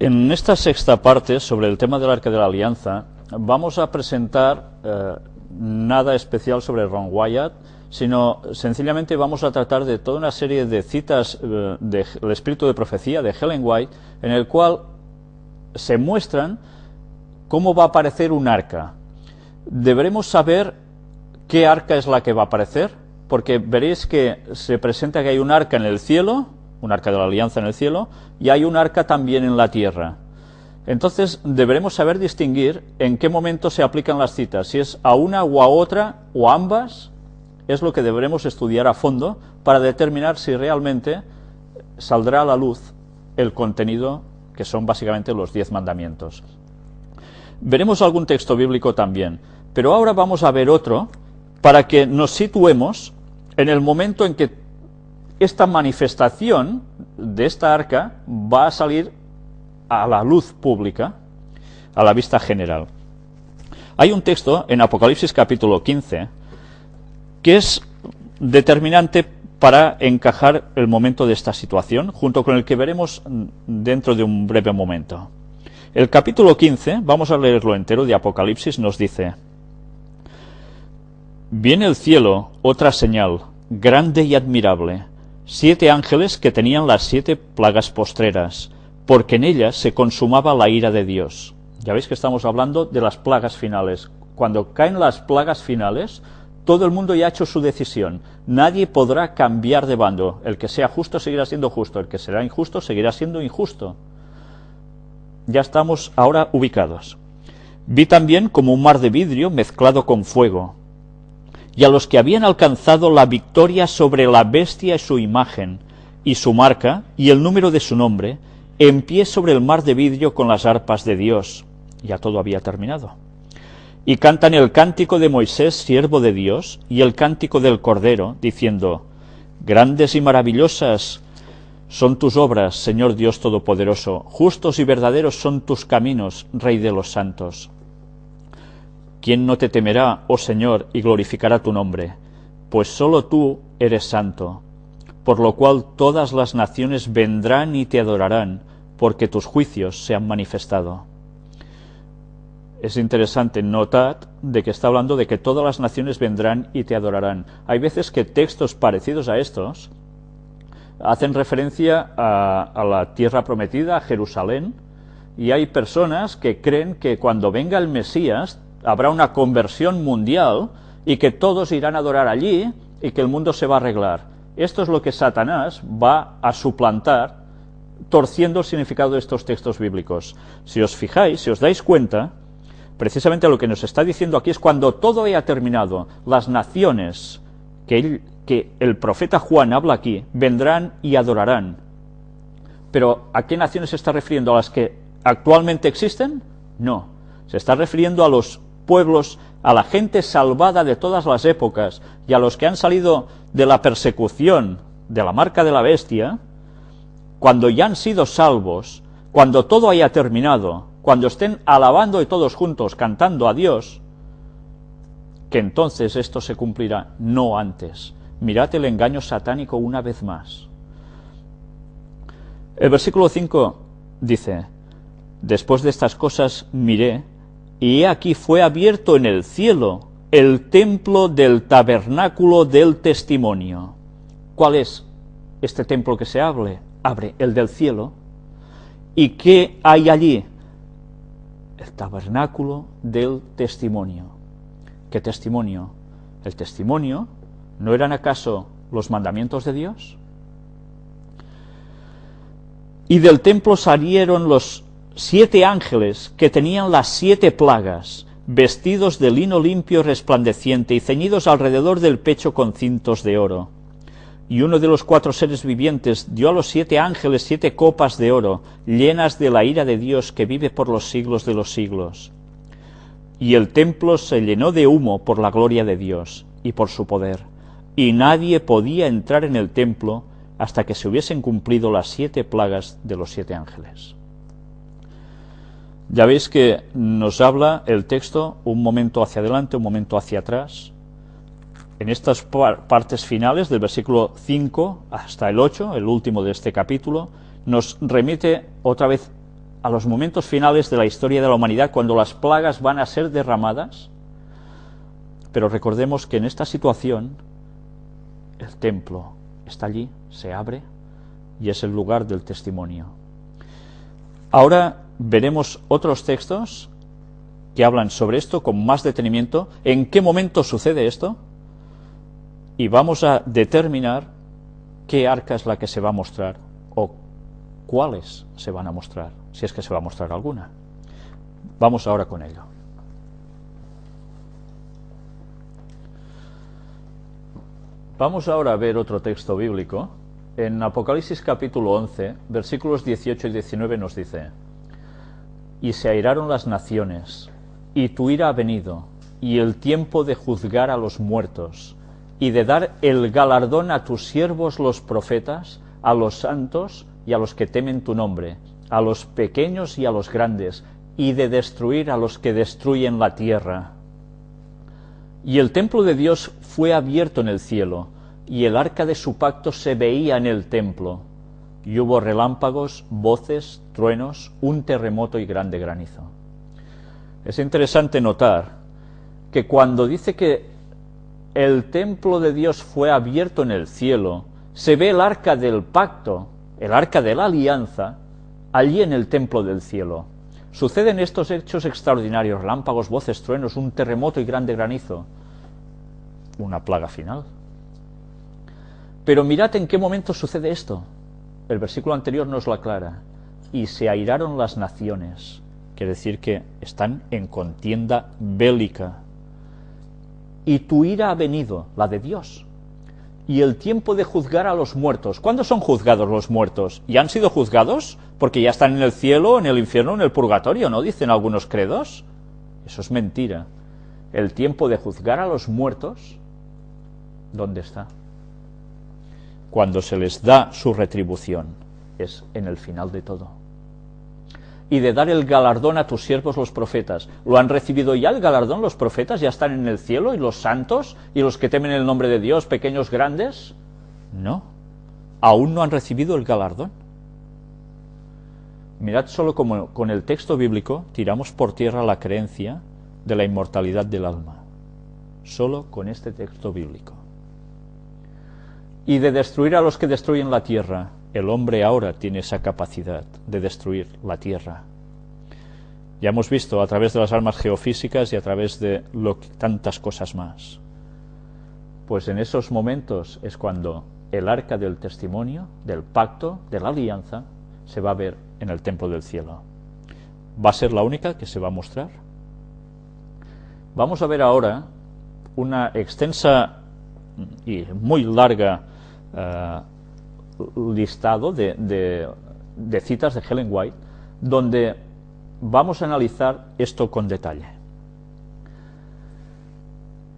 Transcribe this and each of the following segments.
En esta sexta parte, sobre el tema del Arca de la Alianza, vamos a presentar nada especial sobre Ron Wyatt, sino sencillamente vamos a tratar de toda una serie de citas del espíritu de profecía de Ellen White, en el cual se muestran cómo va a aparecer un arca. Deberemos saber qué arca es la que va a aparecer, porque veréis que se presenta que hay un arca en el cielo, un arca de la alianza en el cielo, y hay un arca también en la tierra. Entonces deberemos saber distinguir en qué momento se aplican las citas, si es a una o a otra o a ambas. Es lo que deberemos estudiar a fondo para determinar si realmente saldrá a la luz el contenido que son básicamente los 10 mandamientos. Veremos algún texto bíblico también, pero ahora vamos a ver otro para que nos situemos en el momento en que esta manifestación de esta arca va a salir a la luz pública, a la vista general. Hay un texto en Apocalipsis capítulo 15 que es determinante para encajar el momento de esta situación, junto con el que veremos dentro de un breve momento. El capítulo 15, vamos a leerlo entero, de Apocalipsis, nos dice: «Viene el cielo otra señal, grande y admirable, 7 ángeles que tenían las 7 plagas postreras, porque en ellas se consumaba la ira de Dios». Ya veis que estamos hablando de las plagas finales. Cuando caen las plagas finales, todo el mundo ya ha hecho su decisión. Nadie podrá cambiar de bando. El que sea justo seguirá siendo justo, el que será injusto seguirá siendo injusto. Ya estamos ahora ubicados. «Vi también como un mar de vidrio mezclado con fuego, y a los que habían alcanzado la victoria sobre la bestia y su imagen, y su marca, y el número de su nombre, en pie sobre el mar de vidrio con las arpas de Dios». Ya todo había terminado. «Y cantan el cántico de Moisés, siervo de Dios, y el cántico del Cordero, diciendo: Grandes y maravillosas son tus obras, Señor Dios Todopoderoso, justos y verdaderos son tus caminos, Rey de los santos. ¿Quién no te temerá, oh Señor, y glorificará tu nombre? Pues solo tú eres santo, por lo cual todas las naciones vendrán y te adorarán, porque tus juicios se han manifestado». Es interesante notar de que está hablando de que todas las naciones vendrán y te adorarán. Hay veces que textos parecidos a estos hacen referencia a la tierra prometida, a Jerusalén, y hay personas que creen que cuando venga el Mesías habrá una conversión mundial y que todos irán a adorar allí y que el mundo se va a arreglar. Esto es lo que Satanás va a suplantar, torciendo el significado de estos textos bíblicos. Si os fijáis, si os dais cuenta, precisamente lo que nos está diciendo aquí es cuando todo haya terminado, las naciones que el profeta Juan habla aquí, vendrán y adorarán. Pero ¿a qué naciones se está refiriendo? ¿A las que actualmente existen? No. Se está refiriendo a los pueblos, a la gente salvada de todas las épocas y a los que han salido de la persecución, de la marca de la bestia, cuando ya han sido salvos, cuando todo haya terminado, cuando estén alabando y todos juntos cantando a Dios, que entonces esto se cumplirá, no antes. Mirad el engaño satánico una vez más. El versículo 5 dice: «Después de estas cosas miré, y he aquí fue abierto en el cielo el templo del tabernáculo del testimonio». ¿Cuál es este templo que se abre? El del cielo. ¿Y qué hay allí? El tabernáculo del testimonio. ¿Qué testimonio? El testimonio, ¿no eran acaso los mandamientos de Dios? «Y del templo salieron los 7 ángeles que tenían las 7 plagas, vestidos de lino limpio y resplandeciente, y ceñidos alrededor del pecho con cintos de oro. Y uno de los 4 seres vivientes dio a los 7 ángeles 7 copas de oro, llenas de la ira de Dios que vive por los siglos de los siglos. Y el templo se llenó de humo por la gloria de Dios y por su poder, y nadie podía entrar en el templo hasta que se hubiesen cumplido las 7 plagas de los 7 ángeles». Ya veis que nos habla el texto un momento hacia adelante, un momento hacia atrás. En estas partes finales, del versículo 5 hasta el 8, el último de este capítulo, nos remite otra vez a los momentos finales de la historia de la humanidad, cuando las plagas van a ser derramadas. Pero recordemos que en esta situación el templo está allí, se abre y es el lugar del testimonio. Ahora veremos otros textos que hablan sobre esto con más detenimiento, en qué momento sucede esto, y vamos a determinar qué arca es la que se va a mostrar o cuáles se van a mostrar, si es que se va a mostrar alguna. Vamos ahora con ello. Vamos ahora a ver otro texto bíblico. En Apocalipsis capítulo 11, versículos 18 y 19 nos dice: y se airaron las naciones, y tu ira ha venido, y el tiempo de juzgar a los muertos, y de dar el galardón a tus siervos los profetas, a los santos y a los que temen tu nombre, a los pequeños y a los grandes, y de destruir a los que destruyen la tierra. Y el templo de Dios fue abierto en el cielo, y el arca de su pacto se veía en el templo, y hubo relámpagos, voces, truenos, un terremoto y grande granizo. Es interesante notar que cuando dice que el templo de Dios fue abierto en el cielo, se ve el arca del pacto, el arca de la alianza, allí en el templo del cielo. Suceden estos hechos extraordinarios: relámpagos, voces, truenos, un terremoto y grande granizo. Una plaga final. Pero mirad en qué momento sucede esto. El versículo anterior nos lo aclara. Y se airaron las naciones. Quiere decir que están en contienda bélica. Y tu ira ha venido, la de Dios. Y el tiempo de juzgar a los muertos. ¿Cuándo son juzgados los muertos? ¿Ya han sido juzgados? Porque ya están en el cielo, en el infierno, en el purgatorio, ¿no? Dicen algunos credos. Eso es mentira. El tiempo de juzgar a los muertos, ¿dónde está? Cuando se les da su retribución, es en el final de todo. Y de dar el galardón a tus siervos los profetas. ¿Lo han recibido ya el galardón los profetas? ¿Ya están en el cielo? ¿Y los santos? ¿Y los que temen el nombre de Dios, pequeños, grandes? No, aún no han recibido el galardón. Mirad solo como con el texto bíblico tiramos por tierra la creencia de la inmortalidad del alma. Solo con este texto bíblico. Y de destruir a los que destruyen la tierra. El hombre ahora tiene esa capacidad de destruir la tierra. Ya hemos visto a través de las armas geofísicas y a través de tantas cosas más. Pues en esos momentos es cuando el arca del testimonio, del pacto, de la alianza, se va a ver en el templo del cielo. ¿Va a ser la única que se va a mostrar? Vamos a ver ahora una extensa y muy larga listado de citas de Ellen White, donde vamos a analizar esto con detalle.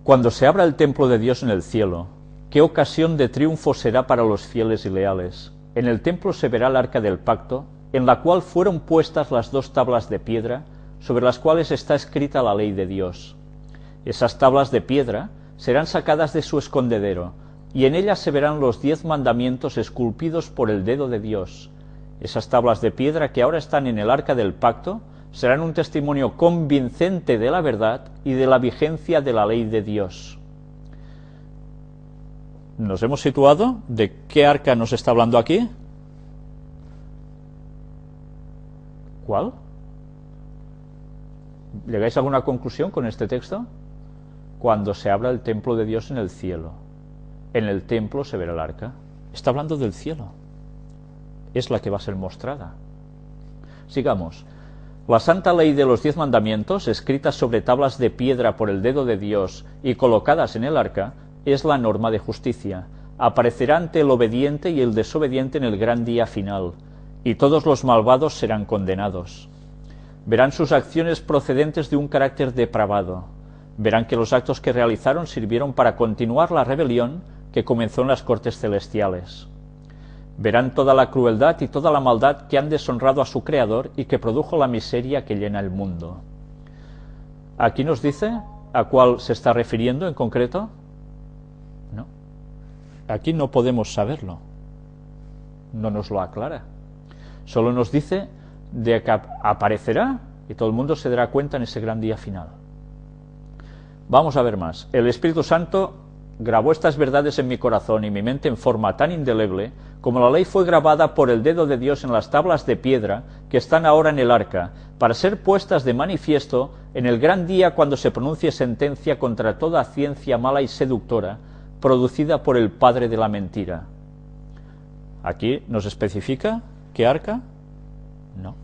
Cuando se abra el templo de Dios en el cielo, ¿qué ocasión de triunfo será para los fieles y leales? En el templo se verá el arca del pacto, en la cual fueron puestas las dos tablas de piedra, sobre las cuales está escrita la ley de Dios. Esas tablas de piedra serán sacadas de su escondedero, y en ellas se verán los 10 mandamientos esculpidos por el dedo de Dios. Esas tablas de piedra que ahora están en el arca del pacto serán un testimonio convincente de la verdad y de la vigencia de la ley de Dios. ¿Nos hemos situado? ¿De qué arca nos está hablando aquí? ¿Cuál? ¿Llegáis a alguna conclusión con este texto? Cuando se abra el templo de Dios en el cielo. En el templo se verá el arca. Está hablando del cielo. Es la que va a ser mostrada. Sigamos. La santa ley de los 10 mandamientos, escritas sobre tablas de piedra por el dedo de Dios y colocadas en el arca, es la norma de justicia. Aparecerá ante el obediente y el desobediente en el gran día final, y todos los malvados serán condenados. Verán sus acciones procedentes de un carácter depravado. Verán que los actos que realizaron sirvieron para continuar la rebelión que comenzó en las cortes celestiales. Verán toda la crueldad y toda la maldad que han deshonrado a su Creador y que produjo la miseria que llena el mundo. ¿Aquí nos dice a cuál se está refiriendo en concreto? No. Aquí no podemos saberlo. No nos lo aclara. Solo nos dice de que aparecerá y todo el mundo se dará cuenta en ese gran día final. Vamos a ver más. El Espíritu Santo grabó estas verdades en mi corazón y mi mente en forma tan indeleble como la ley fue grabada por el dedo de Dios en las tablas de piedra que están ahora en el arca, para ser puestas de manifiesto en el gran día cuando se pronuncie sentencia contra toda ciencia mala y seductora producida por el padre de la mentira. Aquí nos especifica qué arca. No.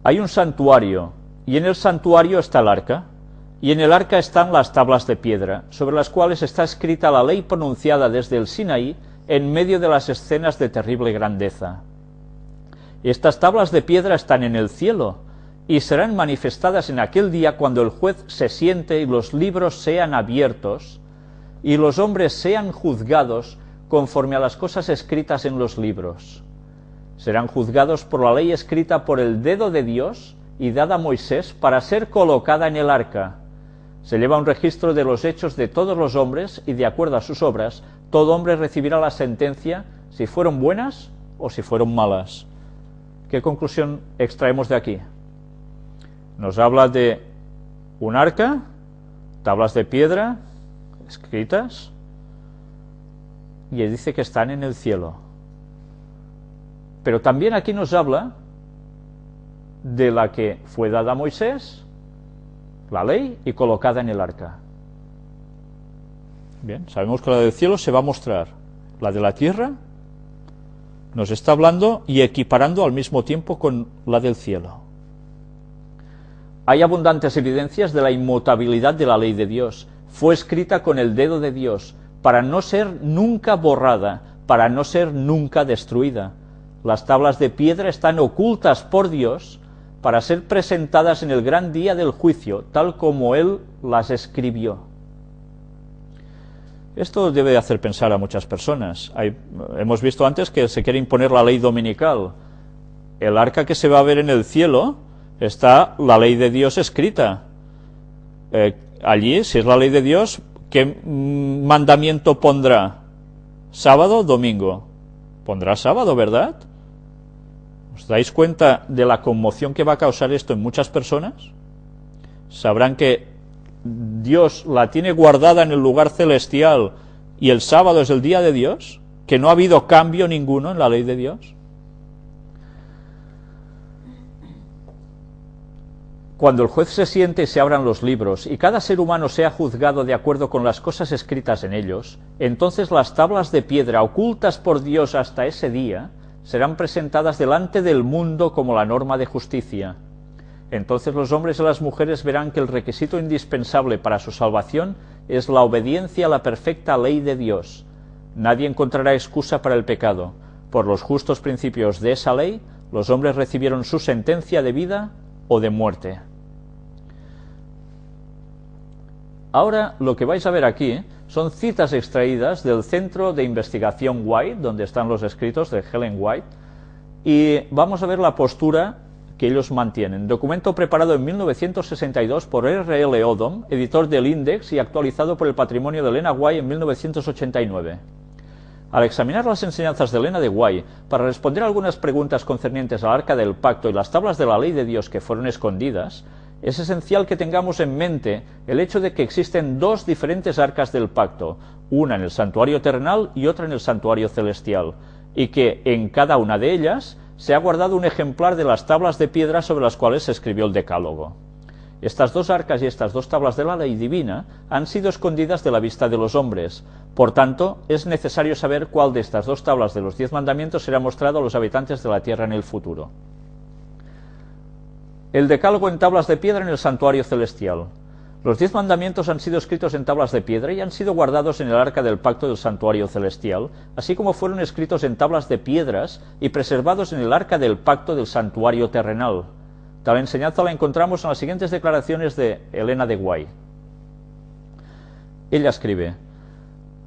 Hay un santuario y en el santuario está el arca. Y en el arca están las tablas de piedra, sobre las cuales está escrita la ley pronunciada desde el Sinaí en medio de las escenas de terrible grandeza. Estas tablas de piedra están en el cielo, y serán manifestadas en aquel día cuando el juez se siente y los libros sean abiertos, y los hombres sean juzgados conforme a las cosas escritas en los libros. Serán juzgados por la ley escrita por el dedo de Dios y dada a Moisés para ser colocada en el arca. Se lleva un registro de los hechos de todos los hombres y de acuerdo a sus obras, todo hombre recibirá la sentencia si fueron buenas o si fueron malas. ¿Qué conclusión extraemos de aquí? Nos habla de un arca, tablas de piedra escritas, y dice que están en el cielo. Pero también aquí nos habla de la que fue dada a Moisés, la ley, y colocada en el arca. Bien, sabemos que la del cielo se va a mostrar. La de la tierra nos está hablando y equiparando al mismo tiempo con la del cielo. Hay abundantes evidencias de la inmutabilidad de la ley de Dios. Fue escrita con el dedo de Dios, para no ser nunca borrada, para no ser nunca destruida. Las tablas de piedra están ocultas por Dios para ser presentadas en el gran día del juicio, tal como Él las escribió. Esto debe hacer pensar a muchas personas. Hemos visto antes que se quiere imponer la ley dominical. El arca que se va a ver en el cielo está la ley de Dios escrita. Allí, si es la ley de Dios, ¿qué mandamiento pondrá? ¿Sábado o domingo? Pondrá sábado, ¿verdad? ¿Os dais cuenta de la conmoción que va a causar esto en muchas personas? Sabrán que Dios la tiene guardada en el lugar celestial y el sábado es el día de Dios, que no ha habido cambio ninguno en la ley de Dios. Cuando el juez se siente y se abran los libros y cada ser humano sea juzgado de acuerdo con las cosas escritas en ellos, entonces las tablas de piedra ocultas por Dios hasta ese día serán presentadas delante del mundo como la norma de justicia. Entonces los hombres y las mujeres verán que el requisito indispensable para su salvación es la obediencia a la perfecta ley de Dios. Nadie encontrará excusa para el pecado. Por los justos principios de esa ley, los hombres recibieron su sentencia de vida o de muerte. Ahora lo que vais a ver aquí son citas extraídas del Centro de Investigación White, donde están los escritos de Ellen White, y vamos a ver la postura que ellos mantienen. Documento preparado en 1962 por R.L. Odom, editor del Index, y actualizado por el Patrimonio de Elena White en 1989. Al examinar las enseñanzas de Elena de White para responder a algunas preguntas concernientes al Arca del Pacto y las tablas de la ley de Dios que fueron escondidas, es esencial que tengamos en mente el hecho de que existen dos diferentes arcas del pacto, una en el santuario terrenal y otra en el santuario celestial, y que en cada una de ellas se ha guardado un ejemplar de las tablas de piedra sobre las cuales se escribió el Decálogo. Estas dos arcas y estas dos tablas de la ley divina han sido escondidas de la vista de los hombres. Por tanto, es necesario saber cuál de estas dos tablas de los 10 mandamientos será mostrado a los habitantes de la tierra en el futuro. El Decálogo en tablas de piedra en el santuario celestial. Los 10 mandamientos han sido escritos en tablas de piedra y han sido guardados en el arca del pacto del santuario celestial, así como fueron escritos en tablas de piedras y preservados en el arca del pacto del santuario terrenal. Tal enseñanza la encontramos en las siguientes declaraciones de Elena de White. Ella escribe: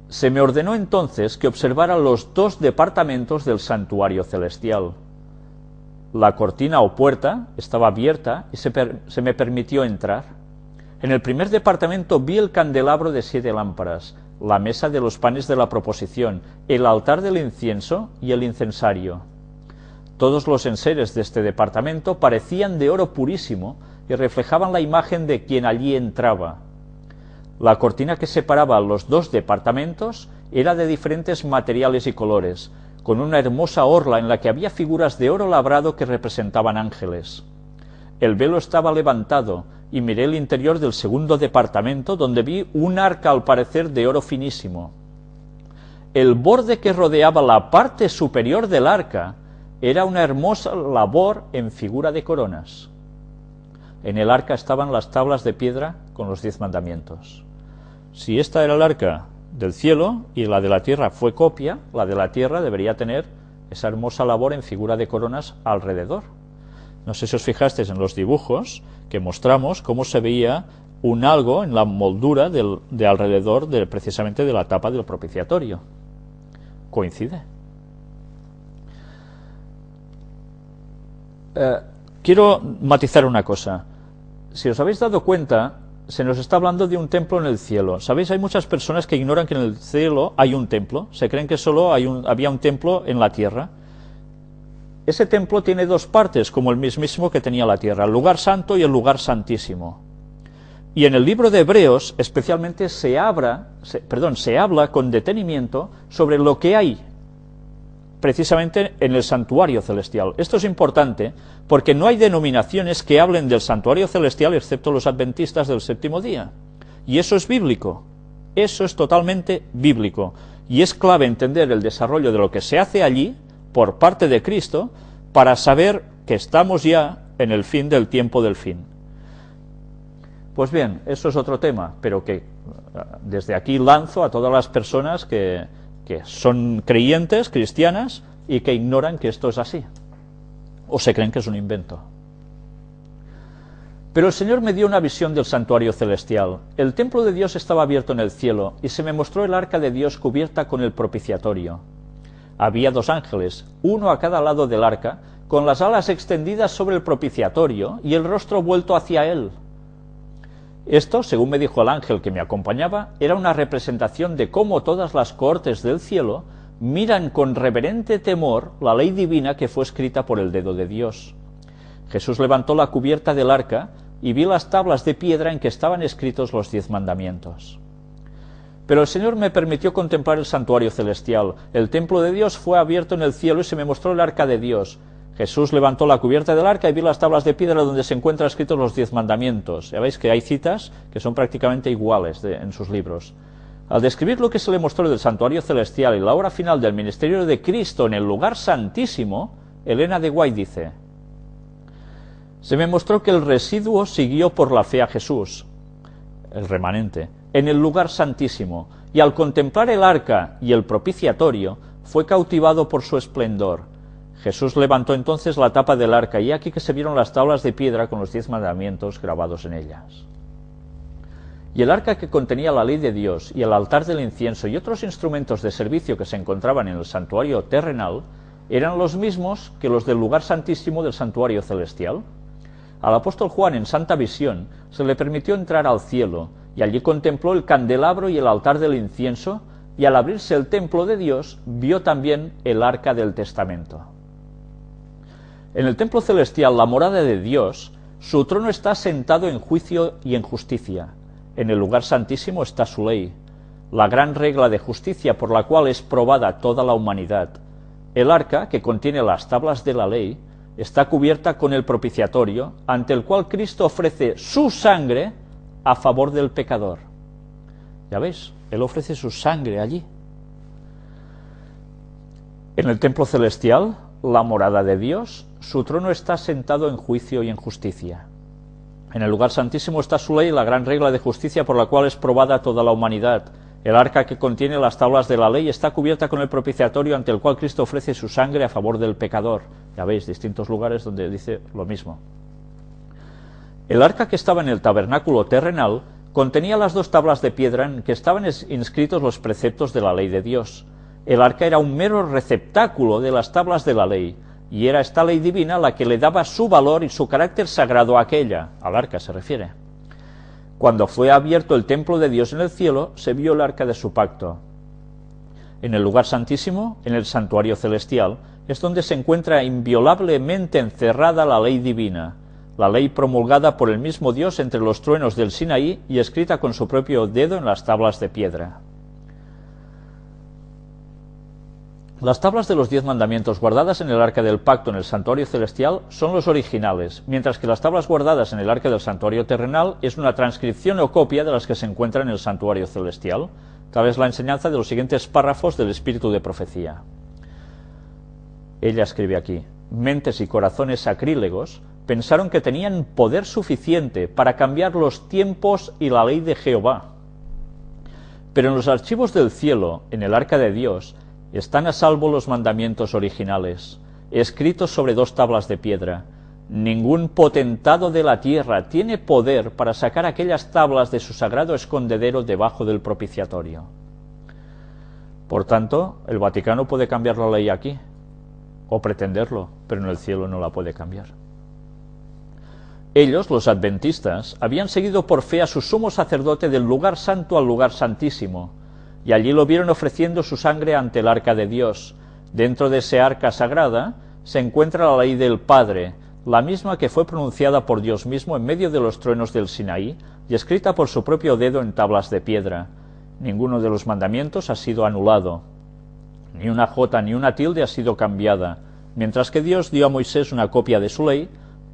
se me ordenó entonces que observara los 2 departamentos del santuario celestial. La cortina o puerta estaba abierta y se me permitió entrar. En el primer departamento vi el candelabro de 7 lámparas, la mesa de los panes de la proposición, el altar del incienso y el incensario. Todos los enseres de este departamento parecían de oro purísimo y reflejaban la imagen de quien allí entraba. La cortina que separaba los dos departamentos era de diferentes materiales y colores, con una hermosa orla en la que había figuras de oro labrado que representaban ángeles. El velo estaba levantado y miré el interior del segundo departamento, donde vi un arca al parecer de oro finísimo. El borde que rodeaba la parte superior del arca era una hermosa labor en figura de coronas. En el arca estaban las tablas de piedra con los 10 mandamientos. Si esta era el arca del cielo y la de la tierra fue copia, la de la tierra debería tener esa hermosa labor en figura de coronas alrededor. No sé si os fijasteis en los dibujos que mostramos cómo se veía un algo en la moldura de alrededor precisamente de la tapa del propiciatorio. Coincide. Quiero matizar una cosa. Si os habéis dado cuenta, se nos está hablando de un templo en el cielo. ¿Sabéis? Hay muchas personas que ignoran que en el cielo hay un templo. Se creen que solo había un templo en la tierra. Ese templo tiene dos partes, como el mismísimo que tenía la tierra, el lugar santo y el lugar santísimo. Y en el libro de Hebreos, especialmente, se habla con detenimiento sobre lo que hay precisamente en el santuario celestial. Esto es importante porque no hay denominaciones que hablen del santuario celestial excepto los adventistas del séptimo día. Y eso es bíblico. Eso es totalmente bíblico. Y es clave entender el desarrollo de lo que se hace allí por parte de Cristo para saber que estamos ya en el fin del tiempo del fin. Pues bien, eso es otro tema, pero que desde aquí lanzo a todas las personas que son creyentes, cristianas, y que ignoran que esto es así, o se creen que es un invento. Pero el Señor me dio una visión del santuario celestial. El templo de Dios estaba abierto en el cielo, y se me mostró el arca de Dios cubierta con el propiciatorio. Había 2 ángeles, uno a cada lado del arca, con las alas extendidas sobre el propiciatorio y el rostro vuelto hacia él. Esto, según me dijo el ángel que me acompañaba, era una representación de cómo todas las cohortes del cielo miran con reverente temor la ley divina que fue escrita por el dedo de Dios. Jesús levantó la cubierta del arca y vi las tablas de piedra en que estaban escritos los 10 mandamientos. Pero el Señor me permitió contemplar el santuario celestial. El templo de Dios fue abierto en el cielo y se me mostró el arca de Dios. Jesús levantó la cubierta del arca y vi las tablas de piedra donde se encuentran escritos los 10 mandamientos. Ya veis que hay citas que son prácticamente iguales en sus libros. Al describir lo que se le mostró del santuario celestial y la hora final del ministerio de Cristo en el lugar santísimo, Elena de White dice: se me mostró que el residuo siguió por la fe a Jesús, el remanente, en el lugar santísimo, y al contemplar el arca y el propiciatorio, fue cautivado por su esplendor. Jesús levantó entonces la tapa del arca, y aquí que se vieron las tablas de piedra con los 10 mandamientos grabados en ellas. Y el arca que contenía la ley de Dios, y el altar del incienso, y otros instrumentos de servicio que se encontraban en el santuario terrenal, eran los mismos que los del lugar santísimo del santuario celestial. Al apóstol Juan, en santa visión, se le permitió entrar al cielo, y allí contempló el candelabro y el altar del incienso, y al abrirse el templo de Dios, vio también el arca del testamento. En el templo celestial, la morada de Dios, su trono está sentado en juicio y en justicia. En el lugar santísimo está su ley, la gran regla de justicia por la cual es probada toda la humanidad. El arca, que contiene las tablas de la ley, está cubierta con el propiciatorio, ante el cual Cristo ofrece su sangre a favor del pecador. Ya veis, Él ofrece su sangre allí. En el templo celestial, la morada de Dios, su trono está sentado en juicio y en justicia. En el lugar santísimo está su ley, la gran regla de justicia por la cual es probada toda la humanidad. El arca que contiene las tablas de la ley está cubierta con el propiciatorio ante el cual Cristo ofrece su sangre a favor del pecador. Ya veis, distintos lugares donde dice lo mismo. El arca que estaba en el tabernáculo terrenal contenía las 2 tablas de piedra en que estaban inscritos los preceptos de la ley de Dios. El arca era un mero receptáculo de las tablas de la ley, y era esta ley divina la que le daba su valor y su carácter sagrado a aquella, al arca se refiere. Cuando fue abierto el templo de Dios en el cielo, se vio el arca de su pacto. En el lugar santísimo, en el santuario celestial, es donde se encuentra inviolablemente encerrada la ley divina, la ley promulgada por el mismo Dios entre los truenos del Sinaí y escrita con su propio dedo en las tablas de piedra. Las tablas de los 10 mandamientos guardadas en el arca del pacto en el santuario celestial son los originales, mientras que las tablas guardadas en el arca del santuario terrenal es una transcripción o copia de las que se encuentran en el santuario celestial. Tal es la enseñanza de los siguientes párrafos del espíritu de profecía. Ella escribe aquí: mentes y corazones sacrílegos pensaron que tenían poder suficiente para cambiar los tiempos y la ley de Jehová. Pero en los archivos del cielo, en el arca de Dios, están a salvo los mandamientos originales, escritos sobre 2 tablas de piedra. Ningún potentado de la tierra tiene poder para sacar aquellas tablas de su sagrado escondedero debajo del propiciatorio. Por tanto, el Vaticano puede cambiar la ley aquí, o pretenderlo, pero en el cielo no la puede cambiar. Ellos, los adventistas, habían seguido por fe a su sumo sacerdote del lugar santo al lugar santísimo, y allí lo vieron ofreciendo su sangre ante el arca de Dios. Dentro de ese arca sagrada se encuentra la ley del Padre, la misma que fue pronunciada por Dios mismo en medio de los truenos del Sinaí y escrita por su propio dedo en tablas de piedra. Ninguno de los mandamientos ha sido anulado, ni una jota ni una tilde ha sido cambiada. Mientras que Dios dio a Moisés una copia de su ley,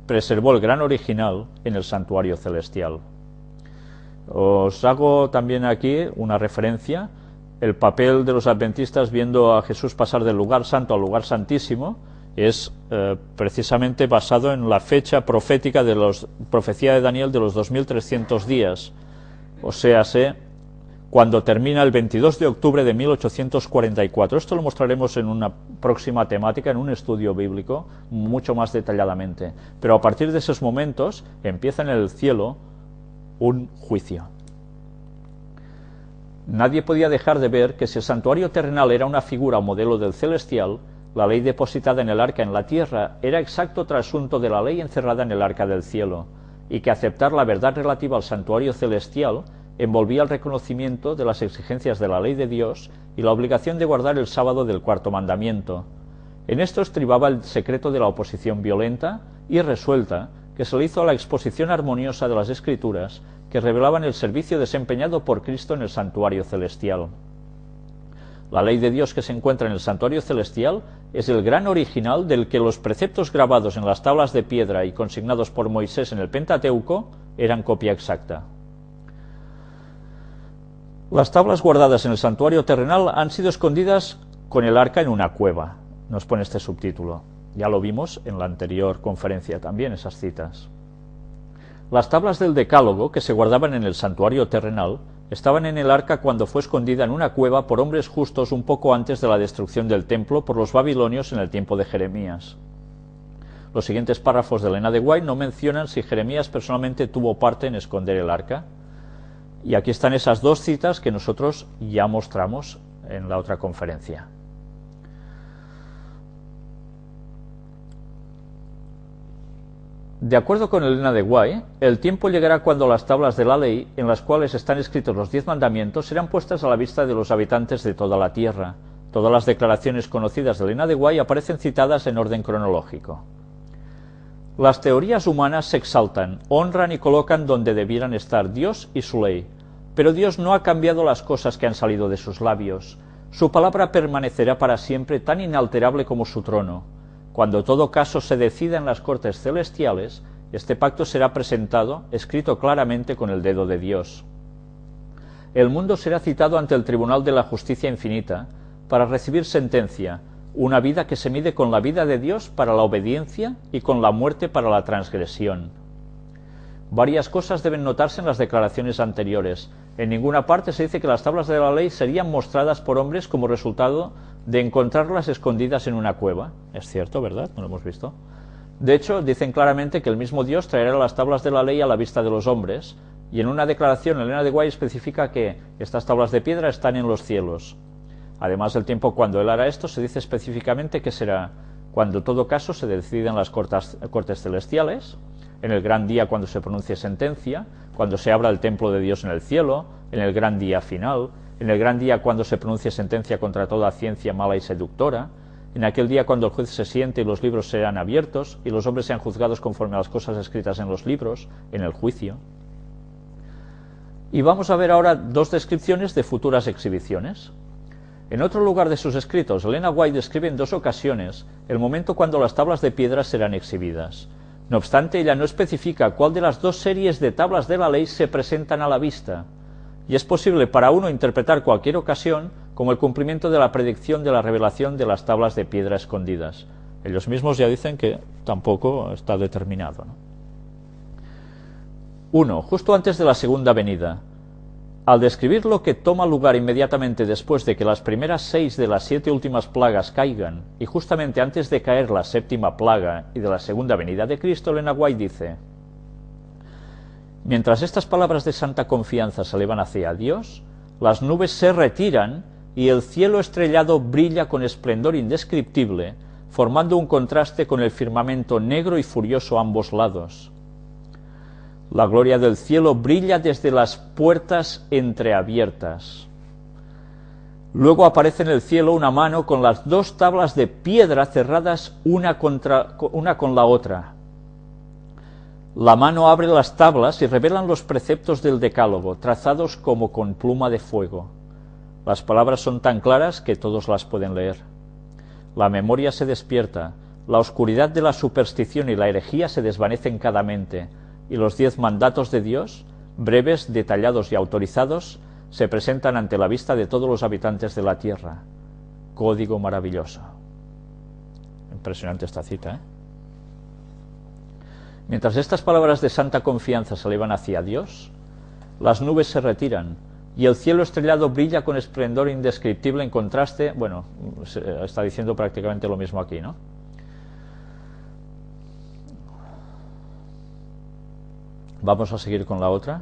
preservó el gran original en el santuario celestial. Os hago también aquí una referencia: el papel de los adventistas viendo a Jesús pasar del lugar santo al lugar santísimo es precisamente basado en la fecha profética de la profecía de Daniel de los 2300 días, o sea, cuando termina el 22 de octubre de 1844. Esto lo mostraremos en una próxima temática, en un estudio bíblico, mucho más detalladamente. Pero a partir de esos momentos empieza en el cielo un juicio. Nadie podía dejar de ver que si el santuario terrenal era una figura o modelo del celestial, la ley depositada en el arca en la tierra era exacto trasunto de la ley encerrada en el arca del cielo, y que aceptar la verdad relativa al santuario celestial envolvía el reconocimiento de las exigencias de la ley de Dios y la obligación de guardar el sábado del 4º mandamiento. En esto estribaba el secreto de la oposición violenta y resuelta que se le hizo a la exposición armoniosa de las Escrituras que revelaban el servicio desempeñado por Cristo en el santuario celestial. La ley de Dios que se encuentra en el santuario celestial es el gran original del que los preceptos grabados en las tablas de piedra y consignados por Moisés en el Pentateuco eran copia exacta. Las tablas guardadas en el santuario terrenal han sido escondidas con el arca en una cueva. Nos pone este subtítulo. Ya lo vimos en la anterior conferencia también, esas citas. Las tablas del Decálogo, que se guardaban en el santuario terrenal, estaban en el arca cuando fue escondida en una cueva por hombres justos un poco antes de la destrucción del templo por los babilonios en el tiempo de Jeremías. Los siguientes párrafos de Elena de White no mencionan si Jeremías personalmente tuvo parte en esconder el arca. Y aquí están esas 2 citas que nosotros ya mostramos en la otra conferencia. De acuerdo con Elena de White, el tiempo llegará cuando las tablas de la ley, en las cuales están escritos los 10 mandamientos, serán puestas a la vista de los habitantes de toda la tierra. Todas las declaraciones conocidas de Elena de White aparecen citadas en orden cronológico. Las teorías humanas se exaltan, honran y colocan donde debieran estar Dios y su ley, pero Dios no ha cambiado las cosas que han salido de sus labios. Su palabra permanecerá para siempre tan inalterable como su trono. Cuando todo caso se decida en las cortes celestiales, este pacto será presentado, escrito claramente con el dedo de Dios. El mundo será citado ante el tribunal de la justicia infinita para recibir sentencia, una vida que se mide con la vida de Dios para la obediencia y con la muerte para la transgresión. Varias cosas deben notarse en las declaraciones anteriores. En ninguna parte se dice que las tablas de la ley serían mostradas por hombres como resultado de encontrarlas escondidas en una cueva. Es cierto, ¿verdad? No lo hemos visto. De hecho, dicen claramente que el mismo Dios traerá las tablas de la ley a la vista de los hombres, y en una declaración Elena de White especifica que estas tablas de piedra están en los cielos. Además del tiempo cuando él hará esto, se dice específicamente que será cuando todo caso se decida en las cortes celestiales, en el gran día cuando se pronuncie sentencia, cuando se abra el templo de Dios en el cielo, en el gran día final, en el gran día cuando se pronuncie sentencia contra toda ciencia mala y seductora, en aquel día cuando el juez se siente y los libros serán abiertos y los hombres sean juzgados conforme a las cosas escritas en los libros, en el juicio. Y vamos a ver ahora dos descripciones de futuras exhibiciones. En otro lugar de sus escritos, Elena White describe en dos ocasiones el momento cuando las tablas de piedra serán exhibidas. No obstante, ella no especifica cuál de las dos series de tablas de la ley se presentan a la vista, y es posible para uno interpretar cualquier ocasión como el cumplimiento de la predicción de la revelación de las tablas de piedra escondidas. Ellos mismos ya dicen que tampoco está determinado, ¿no? 1. Justo antes de la segunda venida. Al describir lo que toma lugar inmediatamente después de que las primeras 6 de las 7 últimas plagas caigan, y justamente antes de caer la séptima plaga y de la segunda venida de Cristo, Elena White dice: mientras estas palabras de santa confianza se elevan hacia Dios, las nubes se retiran y el cielo estrellado brilla con esplendor indescriptible, formando un contraste con el firmamento negro y furioso a ambos lados. La gloria del cielo brilla desde las puertas entreabiertas. Luego aparece en el cielo una mano con las dos tablas de piedra cerradas una con la otra. La mano abre las tablas y revelan los preceptos del Decálogo, trazados como con pluma de fuego. Las palabras son tan claras que todos las pueden leer. La memoria se despierta, la oscuridad de la superstición y la herejía se desvanece en cada mente, y los 10 mandatos de Dios, breves, detallados y autorizados, se presentan ante la vista de todos los habitantes de la tierra. Código maravilloso. Impresionante esta cita, ¿eh? Mientras estas palabras de santa confianza se elevan hacia Dios, las nubes se retiran y el cielo estrellado brilla con esplendor indescriptible en contraste. Bueno, está diciendo prácticamente lo mismo aquí, ¿no? Vamos a seguir con la otra.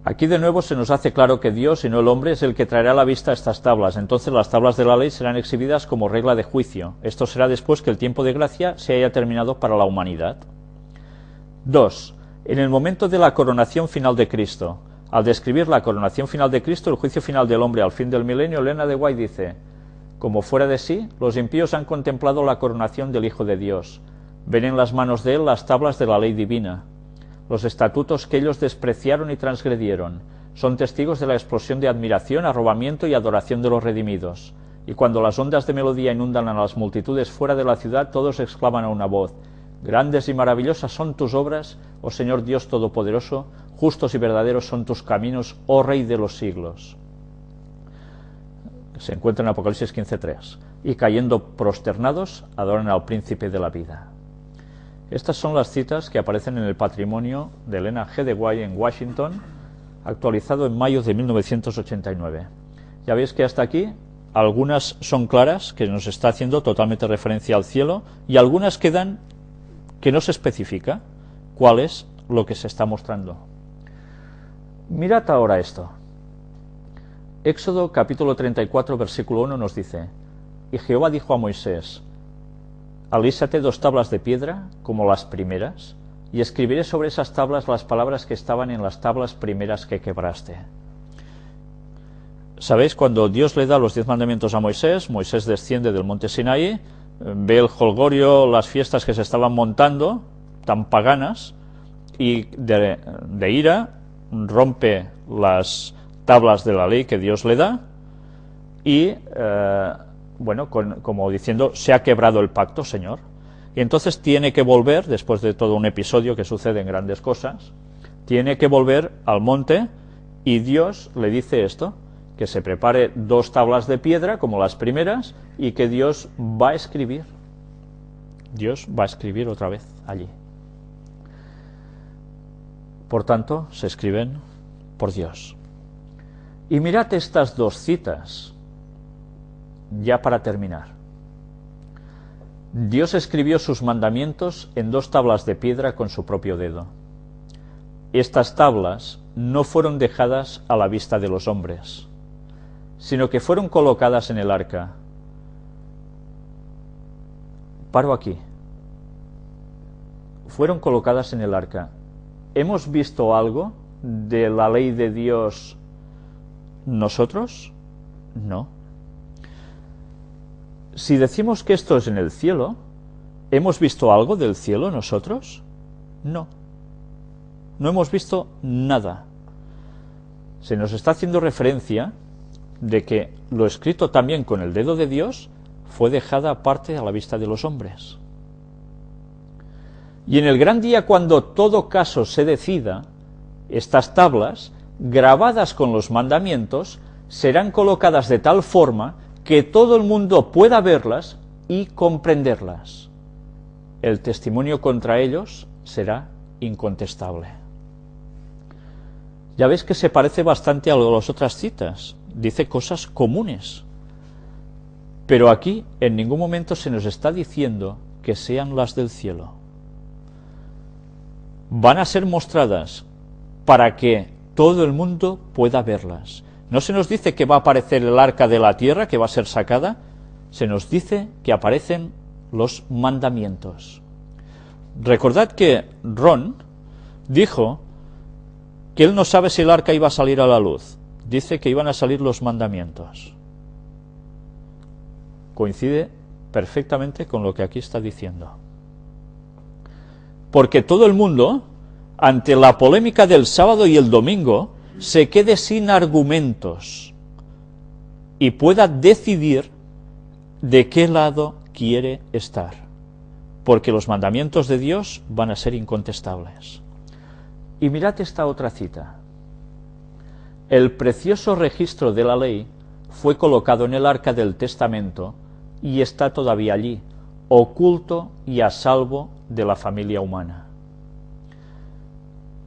Aquí de nuevo se nos hace claro que Dios y no el hombre es el que traerá a la vista estas tablas. Entonces las tablas de la ley serán exhibidas como regla de juicio. Esto será después que el tiempo de gracia se haya terminado para la humanidad. 2. En el momento de la coronación final de Cristo. Al describir la coronación final de Cristo, el juicio final del hombre al fin del milenio, Elena de White dice: como fuera de sí, los impíos han contemplado la coronación del Hijo de Dios. Ven en las manos de él las tablas de la ley divina. Los estatutos que ellos despreciaron y transgredieron son testigos de la explosión de admiración, arrobamiento y adoración de los redimidos. Y cuando las ondas de melodía inundan a las multitudes fuera de la ciudad, todos exclaman a una voz: grandes y maravillosas son tus obras, oh Señor Dios Todopoderoso, justos y verdaderos son tus caminos, oh Rey de los siglos. Se encuentra en Apocalipsis 15:3. Y cayendo prosternados, adoran al príncipe de la vida. Estas son las citas que aparecen en el patrimonio de Elena G. de White en Washington, actualizado en mayo de 1989. Ya veis que hasta aquí algunas son claras, que nos está haciendo totalmente referencia al cielo, y algunas quedan que no se especifica cuál es lo que se está mostrando. Mirad ahora esto. Éxodo capítulo 34, versículo 1 nos dice: y Jehová dijo a Moisés: alízate 2 tablas de piedra, como las primeras, y escribiré sobre esas tablas las palabras que estaban en las tablas primeras que quebraste. ¿Sabéis? Cuando Dios le da los 10 mandamientos a Moisés, Moisés desciende del monte Sinaí, ve el jolgorio, las fiestas que se estaban montando, tan paganas, y de ira rompe las tablas de la ley que Dios le da, y como diciendo: se ha quebrado el pacto, Señor. Y entonces tiene que volver, después de todo un episodio que sucede en grandes cosas, tiene que volver al monte, y Dios le dice esto: que se prepare 2 tablas de piedra como las primeras, y que Dios va a escribir. Dios va a escribir otra vez allí. Por tanto, se escriben por Dios. Y mirad estas 2 citas, ya para terminar. Dios escribió sus mandamientos en 2 tablas de piedra con su propio dedo. Estas tablas no fueron dejadas a la vista de los hombres, sino que fueron colocadas en el arca. Paro aquí. Fueron colocadas en el arca. ¿Hemos visto algo de la ley de Dios nosotros? No. si decimos que esto es en el cielo, ¿hemos visto algo del cielo nosotros? No. No hemos visto nada. Se nos está haciendo referencia de que lo escrito también con el dedo de Dios fue dejada aparte a la vista de los hombres. Y en el gran día, cuando todo caso se decida, estas tablas, grabadas con los mandamientos, serán colocadas de tal forma que todo el mundo pueda verlas y comprenderlas. El testimonio contra ellos será incontestable. Ya ves que se parece bastante a las otras citas, dice cosas comunes. Pero aquí en ningún momento se nos está diciendo que sean las del cielo. Van a ser mostradas para que todo el mundo pueda verlas. No se nos dice que va a aparecer el arca de la tierra, que va a ser sacada, se nos dice que aparecen los mandamientos. Recordad que Ron dijo que él no sabe si el arca iba a salir a la luz. Dice que iban a salir los mandamientos. Coincide perfectamente con lo que aquí está diciendo. Porque todo el mundo, ante la polémica del sábado y el domingo, se quede sin argumentos y pueda decidir de qué lado quiere estar, porque los mandamientos de Dios van a ser incontestables. Y mirad esta otra cita. El precioso registro de la ley fue colocado en el arca del testamento y está todavía allí, oculto y a salvo de la familia humana.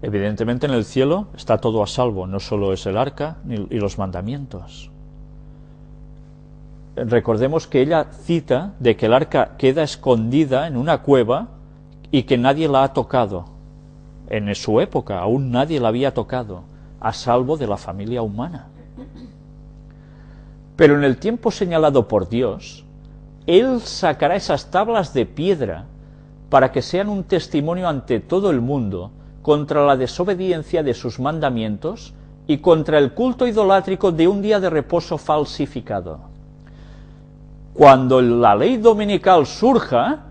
Evidentemente en el cielo está todo a salvo, no solo es el arca y los mandamientos. Recordemos que ella cita de que el arca queda escondida en una cueva y que nadie la ha tocado. En su época aún nadie la había tocado, a salvo de la familia humana. Pero en el tiempo señalado por Dios, Él sacará esas tablas de piedra para que sean un testimonio ante todo el mundo contra la desobediencia de sus mandamientos y contra el culto idolátrico de un día de reposo falsificado. Cuando la ley dominical surja,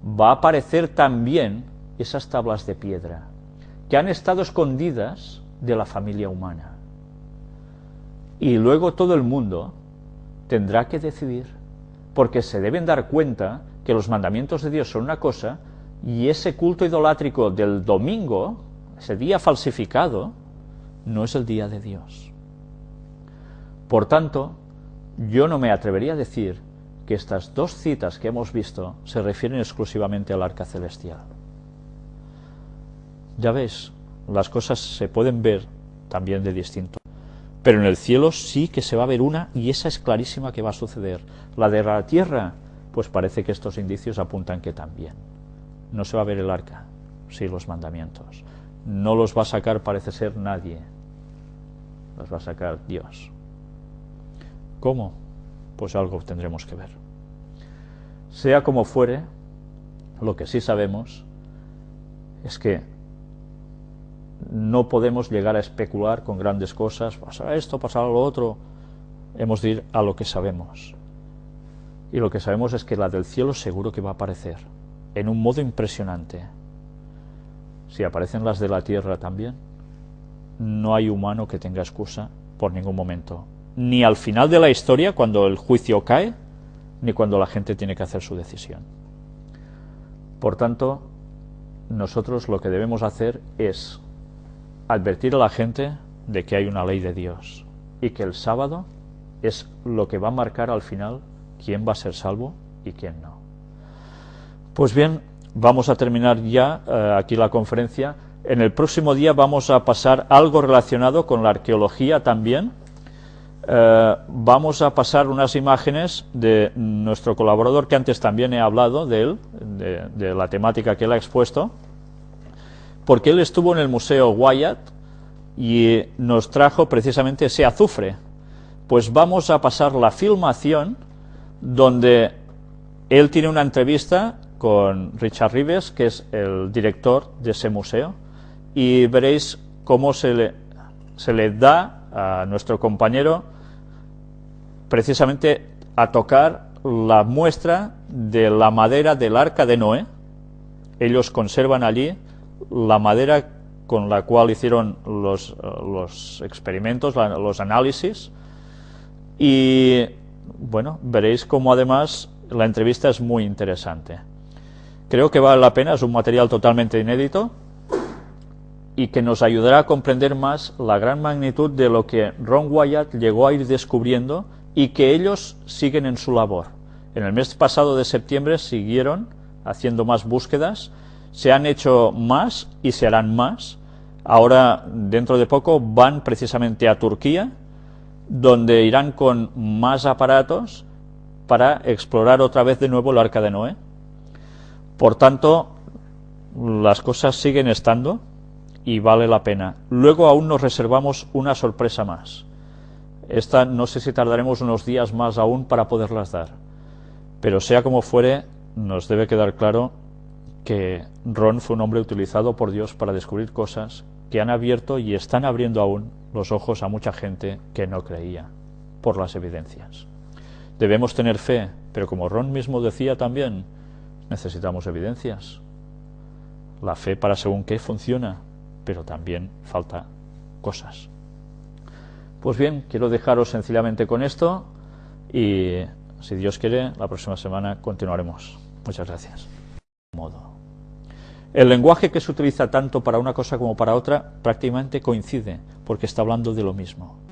va a aparecer también esas tablas de piedra, que han estado escondidas de la familia humana. Y luego todo el mundo tendrá que decidir, porque se deben dar cuenta que los mandamientos de Dios son una cosa, y ese culto idolátrico del domingo, ese día falsificado, no es el día de Dios. Por tanto, yo no me atrevería a decir que estas dos citas que hemos visto se refieren exclusivamente al arca celestial. Ya ves, las cosas se pueden ver también de distinto. Pero en el cielo sí que se va a ver una, y esa es clarísima que va a suceder. La de la tierra, pues parece que estos indicios apuntan que también. No se va a ver el arca, sí los mandamientos. No los va a sacar, parece ser, nadie. Los va a sacar Dios. ¿Cómo? Pues algo tendremos que ver. Sea como fuere, lo que sí sabemos es que no podemos llegar a especular con grandes cosas, pasará esto, pasará lo otro. Hemos de ir a lo que sabemos. Y lo que sabemos es que la del cielo seguro que va a aparecer, en un modo impresionante. Si aparecen las de la tierra también, no hay humano que tenga excusa por ningún momento. Ni al final de la historia, cuando el juicio cae, ni cuando la gente tiene que hacer su decisión. Por tanto, nosotros lo que debemos hacer es advertir a la gente de que hay una ley de Dios y que el sábado es lo que va a marcar al final quién va a ser salvo y quién no. Pues bien, vamos a terminar ya aquí la conferencia. En el próximo día vamos a pasar algo relacionado con la arqueología también. Vamos a pasar unas imágenes de nuestro colaborador, que antes también he hablado de él, de la temática que él ha expuesto, porque él estuvo en el Museo Wyatt y nos trajo precisamente ese azufre. Pues vamos a pasar la filmación donde él tiene una entrevista con Richard Rives, que es el director de ese museo, y veréis cómo se le da a nuestro compañero precisamente a tocar la muestra de la madera del arca de Noé. Ellos conservan allí la madera con la cual hicieron los experimentos, los análisis, y bueno, veréis cómo además la entrevista es muy interesante. Creo que vale la pena, es un material totalmente inédito y que nos ayudará a comprender más la gran magnitud de lo que Ron Wyatt llegó a ir descubriendo y que ellos siguen en su labor. En el mes pasado de septiembre siguieron haciendo más búsquedas, se han hecho más y se harán más. Ahora, dentro de poco, van precisamente a Turquía, donde irán con más aparatos para explorar otra vez de nuevo el Arca de Noé. Por tanto, las cosas siguen estando y vale la pena. Luego aún nos reservamos una sorpresa más. Esta no sé si tardaremos unos días más aún para poderlas dar, pero sea como fuere, nos debe quedar claro que Ron fue un hombre utilizado por Dios para descubrir cosas que han abierto y están abriendo aún los ojos a mucha gente que no creía, por las evidencias. Debemos tener fe, pero como Ron mismo decía también, necesitamos evidencias. La fe para según qué funciona, pero también falta cosas. Pues bien, quiero dejaros sencillamente con esto y, si Dios quiere, la próxima semana continuaremos. Muchas gracias. El lenguaje que se utiliza tanto para una cosa como para otra prácticamente coincide, porque está hablando de lo mismo.